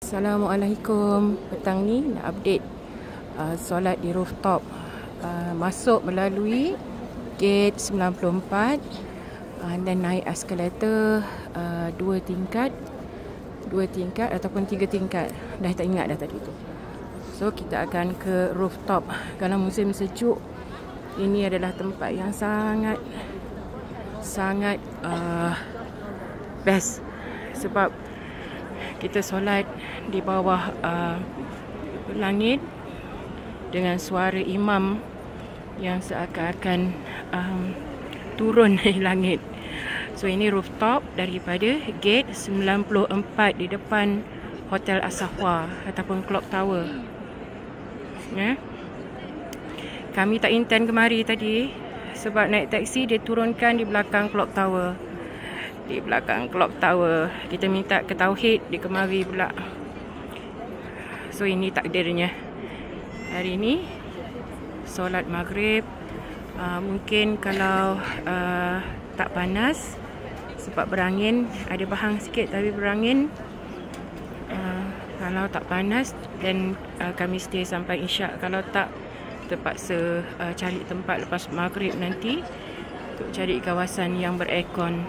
Assalamualaikum. Petang ni nak update solat di rooftop. Masuk melalui gate 94 dan naik eskalator 2 tingkat ataupun 3 tingkat. Dah tak ingat dah tadi tu. So kita akan ke rooftop. Kalau musim sejuk, ini adalah tempat yang sangat best sebab kita solat di bawah langit dengan suara imam yang seakan-akan turun dari langit. So ini rooftop daripada gate 94 di depan Hotel As-Safwa ataupun Clock Tower. Kami tak intend kemari tadi sebab naik taksi dia turunkan di belakang Clock Tower. Di belakang Clock Tower. Kita minta ke Tauhid, dia kemari pula. So ini takdirnya. Hari ini solat maghrib. Mungkin kalau tak panas sebab berangin, ada bahang sikit tapi berangin. Kalau tak panas dan kami stay sampai Isyak. Kalau tak, terpaksa cari tempat lepas maghrib nanti untuk cari kawasan yang beraircon.